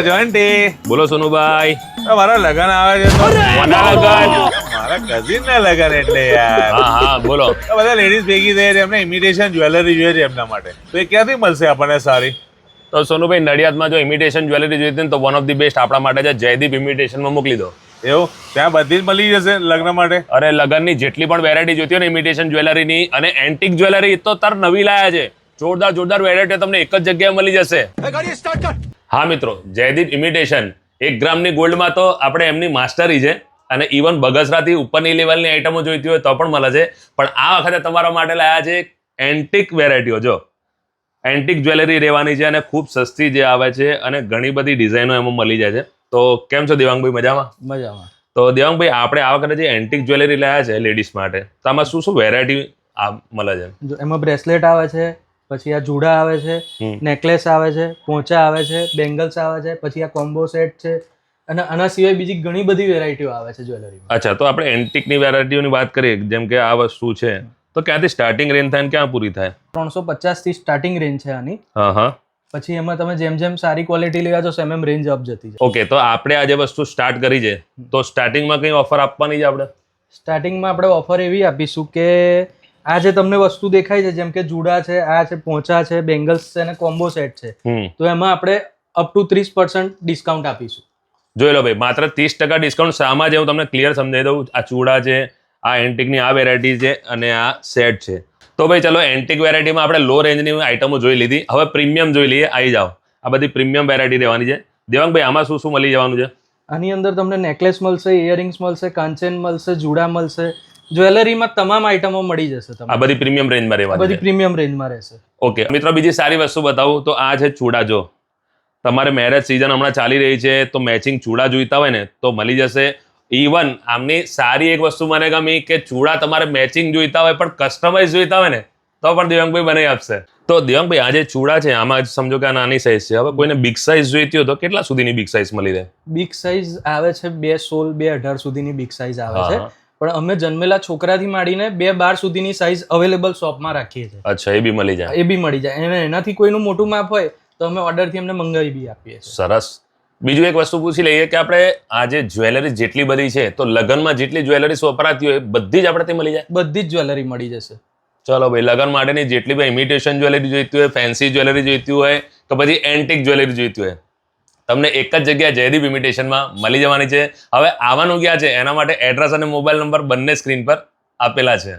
જોઈન્ટી બોલો સોનુભાઈ. મારા લગન આવે છે તો કોના લગન? મારા કઝિન ના લગન એટલે યાર હા હા બોલો. તો બધા લેડીઝ ભેગી થઈ છે, એમને ઇમિટેશન જ્વેલરી જોઈએ છે એમના માટે. તો એ ક્યાંથી મળશે આપણને સારી? તો સોનુભાઈ, નડિયાદમાં જો ઇમિટેશન જ્વેલરી જોઈતી ને તો વન ઓફ ધી બેસ્ટ આપણા માટે છે જયદીપ ઇમિટેશનમાં મોકલી દો. એવું ત્યાં બધી જ મળી જશે લગ્ન માટે? અરે લગનની જેટલી પણ વેરાયટી જોઈતી હોય ને ઇમિટેશન જ્વેલરીની અને એન્ટિક જ્વેલરી તો તાર નવી લાયા છે. જોરદાર જોરદાર વેરાયટી તમને એક જ જગ્યાએ મળી જશે. હા મિત્રો, જયદીપ ઇમિટેશન 1 ગ્રામની ગોલ્ડમાં તો આપણે એમની માસ્ટરી છે અને ઇવન બગસરાથી ઉપરની લેવલની આઈટમો જોઈતી હોય તો પણ મળે છે. પણ આ વખતે તમારા માટે લાયા છે એન્ટિક વેરાયટીઓ. જો એન્ટિક જ્વેલરી રહેવાની છે અને ખૂબ સસ્તી જે આવે છે અને ઘણી બધી ડિઝાઇનો એમાં મળી જાય છે. તો કેમ છો દેવાંગભાઈ, મજામાં? મજામાં. તો દેવાંગભાઈ, આપણે આ વખતે જે એન્ટિક જ્વેલરી લાયા છે લેડીઝ માટે, તો આમાં શું શું વેરાયટી મળે છે? જો એમાં બ્રેસલેટ આવે છે, પછી આ જુડા આવે છે, નેકલેસ આવે છે, પોંચા આવે છે, બેંગલ્સ આવે છે, પછી આ કોમ્બો સેટ છે અને આના સિવાય બીજી ઘણી બધી વેરાયટીઓ આવે છે જ્વેલરીમાં. અચ્છા, તો આપણે એન્ટિકની વેરાયટીઓની વાત કરીએ, જેમ કે આ વસ્તુ છે, તો ક્યાંથી સ્ટાર્ટિંગ રેન્જ થાય ને ક્યાં પૂરી થાય? 350 થી સ્ટાર્ટિંગ રેન્જ છે આની. હા હા. પછી એમાં તમે જેમ જેમ સારી ક્વોલિટી લેવા જશો એમ રેન્જ અપ જતી છે. ઓકે, તો આપણે આ જે વસ્તુ સ્ટાર્ટ કરી છે, તો સ્ટાર્ટિંગમાં કઈ ઓફર આપવાની છે આપણે? સ્ટાર્ટિંગમાં આપણે ઓફર એવી આપીશું કે આ જે તમને વસ્તુ દેખાય છે, જેમ કે જુડા છે, આ છે, પોંચા છે, બેંગલ્સ છે અને કોમ્બો સેટ છે, તો એમાં આપણે અપ ટુ 30% ડિસ્કાઉન્ટ આપીશું. જોઈ લો ભાઈ, માત્ર 30% ડિસ્કાઉન્ટ. શામાં છે હું તમને ક્લિયર સમજાવી દઉં. આ ચૂડા છે, આ એન્ટિકની આ વેરાયટી છે અને આ સેટ છે. તો ભાઈ ચલો, એન્ટિક વેરાયટીમાં આપણે લો રેન્જની આઈટમો જોઈ લીધી. હવે પ્રીમિયમ જોઈ લઈએ. આવી જાઓ, આ બધી પ્રીમિયમ વેરાયટી રહેવાની છે. દેવાંગભાઈ, આમાં શું શું મળી જવાનું છે? આની અંદર તમને નેકલેસ મળશે, ઇયરિંગ્સ મળશે, કાંચેન મળશે, જુડા મળશે, જ્વેલરીમાં તમામ આઈટમો મળી જશે તમને. આ બધી પ્રીમિયમ રેન્જમાં રહેવાની બધી છે. પ્રીમિયમ રેન્જમાં રહેશે. ઓકે મિત્રો, બીજી સારી વસ્તુ બતાવું તો આ છે ચૂડા. જો તમારે મેરેજ સિઝન હમણાં ચાલી રહી છે તો મેચિંગ ચૂડા જોઈતા હોય ને તો મળી જશે. ઇવન આમની સારી એક વસ્તુ મને ગમી કે ચૂડા તમારે મેચિંગ જોઈતા હોય પણ કસ્ટમાઇઝ જોઈતા હોય ને તો પણ દેવાંગભાઈ બનાવી આપશે. તો દેવાંગભાઈ, આ જે ચૂડા છે આમાં સમજો કે આ નાની સાઇઝ છે. હવે કોઈને બિગ સાઇઝ જોઈતી હોય તો કેટલા સુધીની બિગ સાઇઝ મળી રહે? બિગ સાઇઝ આવે છે 2.16 2.18 સુધીની બિગ સાઇઝ આવે છે. પણ અમે જન્મેલા છોકરાથી માંડીને 2.12 સુધીની સાઇઝ અવેલેબલ શોપમાં રાખીએ છીએ. અચ્છા, એ બી મળી જાય? એ બી મળી જાય. અને એનાથી કોઈનું મોટું માપ હોય તો અમે ઓર્ડરથી એમને મંગાવી બી આપીએ છીએ. સરસ. બીજું એક વસ્તુ પૂછી લઈએ કે આપણે આ જે જ્વેલરી જેટલી બધી છે તો લગ્નમાં જેટલી જ્વેલરી વપરાતી હોય બધી જ આપણે તે મળી જાય? બધી જ જ્વેલરી મળી જશે. ચલો ભાઈ, લગ્ન માટેની જેટલી બી ઇમિટેશન જ્વેલરી જોઈતી હોય, ફેન્સી જ્વેલરી જોઈતી હોય કે પછી એન્ટિક જ્વેલરી જોઈતી હોય, તમને એક જ જગ્યાએ જયદીપ ઇમિટેશનમાં મળી જવાની છે. હવે આવવાનું ક્યાં છે એના માટે એડ્રેસ અને મોબાઈલ નંબર બંને સ્ક્રીન પર આપેલા છે.